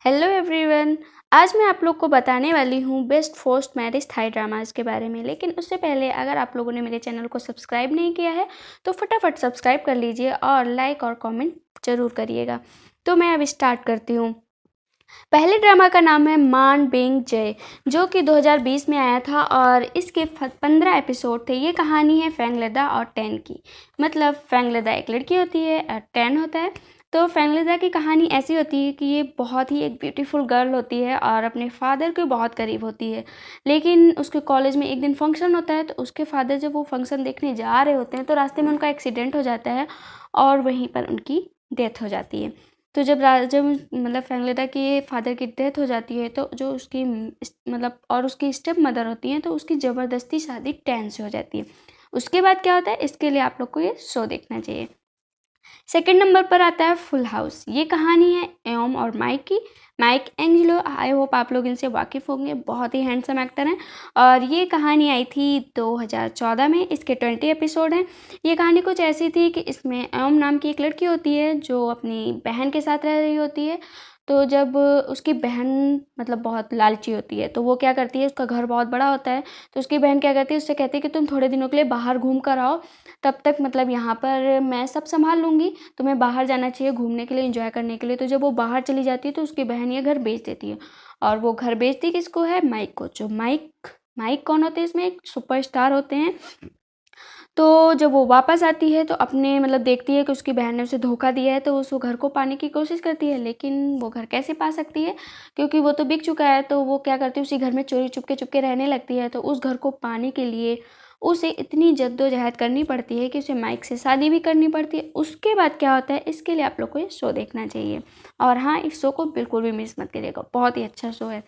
Hello everyone. आज मैं आप लोग को बताने वाली हूँ best post marriage Thai dramas के बारे में। लेकिन उससे पहले अगर आप लोगों ने मेरे चैनल को सब्सक्राइब नहीं किया है तो फटाफट सब्सक्राइब कर लीजिए और लाइक और कमेंट ज़रूर करिएगा। तो मैं अब स्टार्ट करती हूँ। पहले ड्रामा का नाम है मान बिंग जय, जो कि 2020 में आया था और इसके 15 एपिसोड थे। ये कहानी है फेंगलेदा और टेन की। मतलब फेंगलेदा एक लड़की होती है और टेन होता है। तो फेंगलेदा की कहानी ऐसी होती है कि ये बहुत ही एक ब्यूटीफुल गर्ल होती है और अपने फादर के बहुत करीब होती है। लेकिन उसके कॉलेज में एक दिन फंक्शन होता है, तो उसके फादर जब वो फंक्शन देखने जा रहे होते हैं तो रास्ते में उनका एक्सीडेंट हो जाता है और वहीं पर उनकी डेथ हो जाती है। तो जब मतलब फेंगलेदा के फादर की डेथ हो जाती है तो जो उसकी मतलब और उसकी स्टेप मदर होती हैं, तो उसकी ज़बरदस्ती शादी टेन से हो जाती है। उसके बाद क्या होता है, इसके लिए आप लोग को ये शो देखना चाहिए। सेकंड नंबर पर आता है फुल हाउस। ये कहानी है एओम और माइक की। माइक एंजेलो, आई होप आप लोग इनसे वाकिफ़ होंगे, बहुत ही हैंडसम एक्टर हैं। और ये कहानी आई थी 2014 में। इसके 20 एपिसोड हैं। ये कहानी कुछ ऐसी थी कि इसमें एओम नाम की एक लड़की होती है जो अपनी बहन के साथ रह रही होती है। तो जब उसकी बहन मतलब बहुत लालची होती है, तो वो क्या करती है, उसका घर बहुत बड़ा होता है। तो उसकी बहन क्या करती है, उससे कहती है कि तुम थोड़े दिनों के लिए बाहर घूम कर आओ, तब तक मतलब यहाँ पर मैं सब संभाल लूँगी। तुम्हें बाहर जाना चाहिए घूमने के लिए, एंजॉय करने के लिए। तो जब वो बाहर चली जाती है तो उसकी बहन ये घर बेच देती है। और वो घर बेचती किसको है, माइक को। जो माइक माइक कौन होते हैं, इसमें एक सुपरस्टार होते हैं। तो जब वो वापस आती है तो अपने मतलब देखती है कि उसकी बहन ने उसे धोखा दिया है, तो उस घर को पाने की कोशिश करती है। लेकिन वो घर कैसे पा सकती है, क्योंकि वो तो बिक चुका है। तो वो क्या करती है, उसी घर में चोरी चुपके चुपके रहने लगती है। तो उस घर को पाने के लिए उसे इतनी जद्दोजहद करनी पड़ती है कि उसे माइक से शादी भी करनी पड़ती है। उसके बाद क्या होता है, इसके लिए आप लोग को ये शो देखना चाहिए। और हाँ, इस शो को बिल्कुल भी मिस मत करिएगा, बहुत ही अच्छा शो है।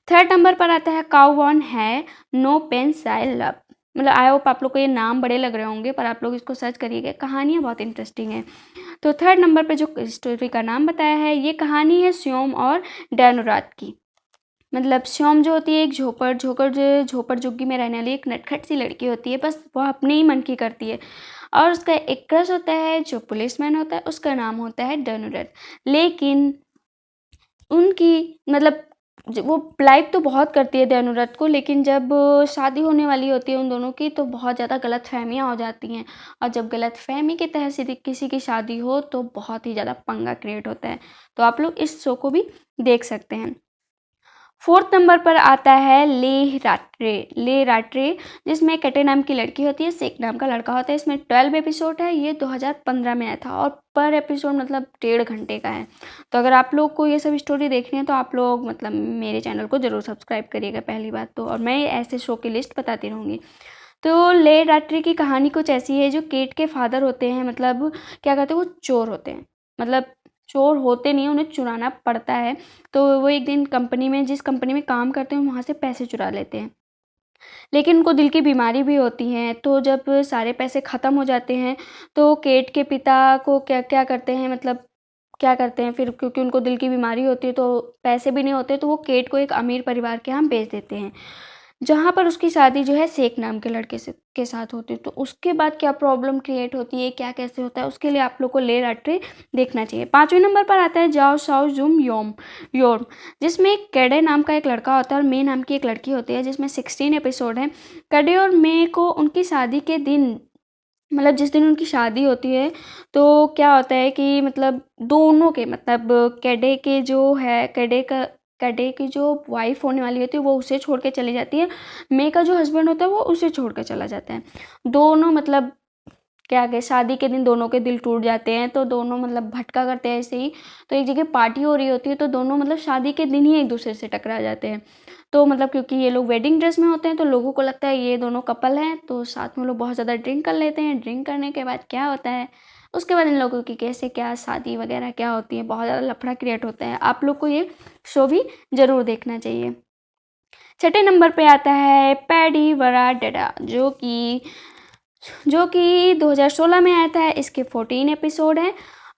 थर्ड नंबर पर आता है काउ वन है नो पेन साई लव। मतलब आई होप आप लोग को ये नाम बड़े लग रहे होंगे, पर आप लोग इसको सर्च करिएगा, कहानियाँ बहुत इंटरेस्टिंग है। तो थर्ड नंबर पे जो स्टोरी का नाम बताया है, ये कहानी है श्योम और डैनुरात की। मतलब श्योम जो होती है एक झोपड़ झुग्गी में रहने वाली एक नटखट सी लड़की होती है। बस वो अपने ही मन की करती है। और उसका एक क्रश होता है जो पुलिसमैन होता है, उसका नाम होता है डैनुरात। लेकिन उनकी मतलब वो लाइक तो बहुत करती है अनुराग को, लेकिन जब शादी होने वाली होती है उन दोनों की, तो बहुत ज़्यादा गलतफहमियां हो जाती हैं। और जब गलतफहमी के तहत से किसी की शादी हो तो बहुत ही ज़्यादा पंगा क्रिएट होता है। तो आप लोग इस शो को भी देख सकते हैं। फोर्थ नंबर पर आता है ले राट्रे, जिसमें कटे नाम की लड़की होती है, शेख नाम का लड़का होता है। इसमें 12 एपिसोड है। ये 2015 में आया था और पर एपिसोड मतलब 1.5 घंटे का है। तो अगर आप लोग को ये सब स्टोरी देखनी है तो आप लोग मतलब मेरे चैनल को ज़रूर सब्सक्राइब करिएगा पहली बात तो। और मैं ऐसे शो की लिस्ट बताती रहूँगी। तो ले रात्रि की कहानी कुछ ऐसी है, जो केट के फादर होते हैं, मतलब क्या कहते हैं, वो चोर होते हैं। मतलब चोर होते नहीं, उन्हें चुराना पड़ता है। तो वो एक दिन कंपनी में, जिस कंपनी में काम करते हैं, वहाँ से पैसे चुरा लेते हैं। लेकिन उनको दिल की बीमारी भी होती है। तो जब सारे पैसे ख़त्म हो जाते हैं तो केट के पिता को क्या क्या करते हैं, मतलब क्या करते हैं फिर, क्योंकि उनको दिल की बीमारी होती है तो पैसे भी नहीं होते, तो वो केट को एक अमीर परिवार के यहाँ भेज देते हैं, जहाँ पर उसकी शादी जो है शेख नाम के लड़के से के साथ होती है। तो उसके बाद क्या प्रॉब्लम क्रिएट होती है, क्या कैसे होता है, उसके लिए आप लोग को ले राट्रे देखना चाहिए। 5वें नंबर पर आता है जाओ साओ जुम योम योम, जिसमें केडे नाम का एक लड़का होता है और मे नाम की एक लड़की होती है, जिसमें 16 एपिसोड हैं। केडे और मे को उनकी शादी के दिन, मतलब जिस दिन उनकी शादी होती है, तो क्या होता है कि मतलब दोनों के मतलब कैडे की जो वाइफ होने वाली होती है वो उसे छोड़ के चली जाती है। मे का जो हस्बैंड होता है वो उसे छोड़ कर चला जाता है। दोनों मतलब क्या कहे, शादी के दिन दोनों के दिल टूट जाते हैं, तो दोनों मतलब भटका करते हैं ऐसे ही। तो एक जगह पार्टी हो रही होती है तो दोनों मतलब शादी के दिन ही एक दूसरे से टकरा जाते हैं। तो मतलब क्योंकि ये लोग वेडिंग ड्रेस में होते हैं तो लोगों को लगता है ये दोनों कपल हैं, तो साथ में लोग बहुत ज़्यादा ड्रिंक कर लेते हैं। ड्रिंक करने के बाद क्या होता है, उसके बाद इन लोगों की कैसे क्या शादी वगैरह क्या होती है, बहुत ज़्यादा लफड़ा क्रिएट होता है। आप लोग को ये शो भी ज़रूर देखना चाहिए। छठे नंबर पे आता है पैडी वरा डडा, जो कि 2016 में आया था। इसके 14 एपिसोड हैं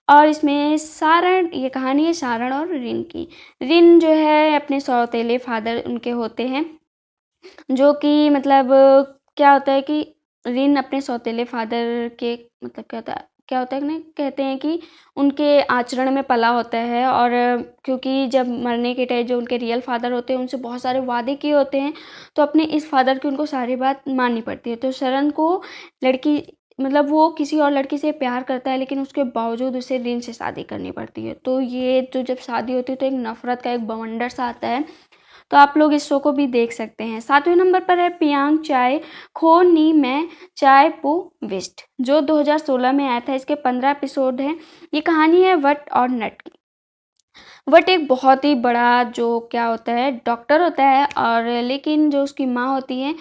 और इसमें सारण, ये कहानी है सारण और रिन की। रिन जो है अपने सौतेले फादर उनके होते हैं, जो कि मतलब क्या होता है कि रिन अपने सौतेले फादर के मतलब क्या होता है, क्या होता है ना, कहते हैं कि उनके आचरण में पला होता है। और क्योंकि जब मरने के टाइम जो उनके रियल फादर होते हैं उनसे बहुत सारे वादे किए होते हैं, तो अपने इस फादर की उनको सारी बात माननी पड़ती है। तो शरण को लड़की मतलब वो किसी और लड़की से प्यार करता है, लेकिन उसके बावजूद उसे रिन से शादी करनी पड़ती है। तो ये जो जब शादी होती है तो एक नफ़रत का एक बवंडर सा आता है। तो आप लोग इस शो को भी देख सकते हैं। 7वें नंबर पर है पियांग चाय खो नी मैं चाय पू विस्ट, जो 2016 में आया था। इसके 15 एपिसोड हैं। ये कहानी है वट और नट की। वट एक बहुत ही बड़ा जो क्या होता है डॉक्टर होता है, और लेकिन जो उसकी माँ होती है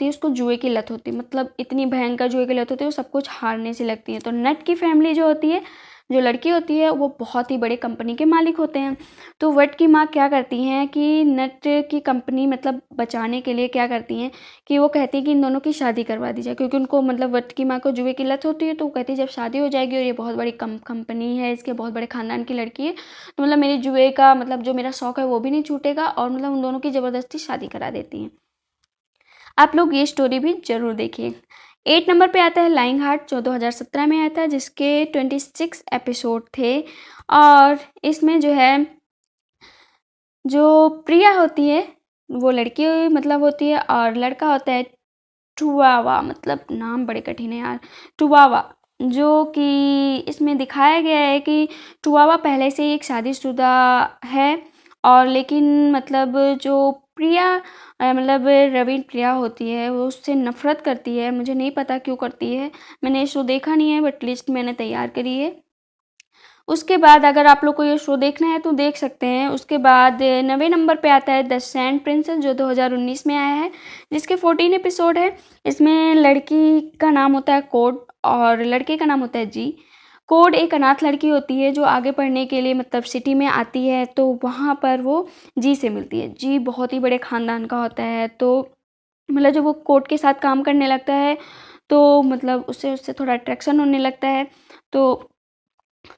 उसको जुए की लत होती है। मतलब इतनी भयंकर जुए की लत होती है, वो सब कुछ हारने से लगती है। तो नट की फैमिली जो होती है, जो लड़की होती है, वो बहुत ही बड़े कंपनी के मालिक होते हैं। तो वट की माँ क्या करती हैं कि नट की कंपनी मतलब बचाने के लिए क्या करती हैं कि वो कहती है कि इन दोनों की शादी करवा दी जाए, क्योंकि उनको मतलब वट की माँ को जुए की लत होती है। तो वो कहती है जब शादी हो जाएगी और ये बहुत बड़ी कंपनी है, इसके बहुत बड़े खानदान की लड़की है, तो मतलब मेरी जुए का मतलब जो मेरा शौक है वो भी नहीं छूटेगा, और मतलब उन दोनों की ज़बरदस्ती शादी करा देती हैं। आप लोग ये स्टोरी भी ज़रूर देखिए। 8 नंबर पे आता है लाइंग हार्ट, जो 2017 में आया था, जिसके 26 एपिसोड थे। और इसमें जो है जो प्रिया होती है वो लड़की मतलब होती है, और लड़का होता है टुवावा। मतलब नाम बड़े कठिन है यार, टुवावा। जो कि इसमें दिखाया गया है कि टुवावा पहले से ही एक शादीशुदा है, और लेकिन मतलब जो प्रिया मतलब रवीन प्रिया होती है वो उससे नफ़रत करती है। मुझे नहीं पता क्यों करती है, मैंने ये शो देखा नहीं है, बट लिस्ट मैंने तैयार करी है। उसके बाद अगर आप लोग को ये शो देखना है तो देख सकते हैं। उसके बाद 9वें नंबर पे आता है द सैंड प्रिंसेस, जो 2019 में आया है, जिसके 14 एपिसोड है। इसमें लड़की का नाम होता है कोड और लड़के का नाम होता है जी। कोड एक अनाथ लड़की होती है जो आगे पढ़ने के लिए मतलब सिटी में आती है, तो वहाँ पर वो जी से मिलती है। जी बहुत ही बड़े ख़ानदान का होता है। तो मतलब जब वो कोड के साथ काम करने लगता है तो मतलब उससे उससे थोड़ा अट्रैक्शन होने लगता है। तो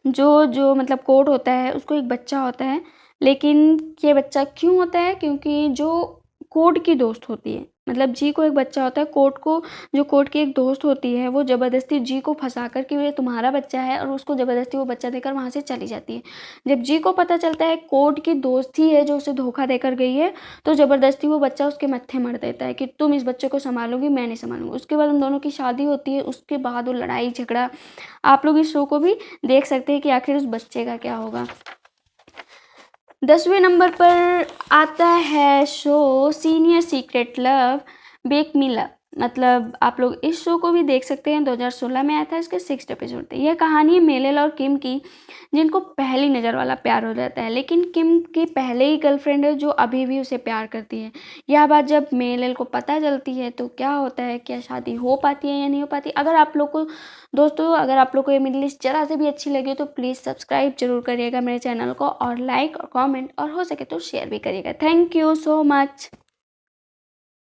जो जो मतलब कोड होता है उसको एक बच्चा होता है, लेकिन ये बच्चा क्यों होता है, क्योंकि जो कोड की दोस्त होती है, मतलब जी को एक बच्चा होता है, कोड को जो कोड की एक दोस्त होती है वो ज़बरदस्ती जी को फंसा कर कि ये तुम्हारा बच्चा है, और उसको ज़बरदस्ती वो बच्चा देकर वहाँ से चली जाती है। जब जी को पता चलता है कोड की दोस्त ही है जो उसे धोखा देकर गई है, तो ज़बरदस्ती वो बच्चा उसके मत्थे मर देता है कि तुम इस बच्चे को संभालोगी, मैं नहीं संभालूंगी। उसके बाद उन दोनों की शादी होती है। उसके बाद वो लड़ाई झगड़ा, आप लोग इस शो को भी देख सकते हैं कि आखिर उस बच्चे का क्या होगा। 10वें नंबर पर आता है show senior secret love back me love. मतलब आप लोग इस शो को भी देख सकते हैं, 2016 में आया था। इसके 6 एपिसोड थे। यह कहानी है मेलेल और किम की, जिनको पहली नज़र वाला प्यार हो जाता है, लेकिन किम की पहले ही गर्लफ्रेंड है जो अभी भी उसे प्यार करती है। यह बात जब मेलेल को पता चलती है तो क्या होता है, क्या शादी हो पाती है या नहीं हो पाती। अगर आप लोग को दोस्तों, अगर आप लोग को ये मेरी लिस्ट ज़रा से भी अच्छी लगी तो प्लीज़ सब्सक्राइब जरूर करिएगा मेरे चैनल को, और लाइक और कमेंट और हो सके तो शेयर भी करिएगा। Thank you so much.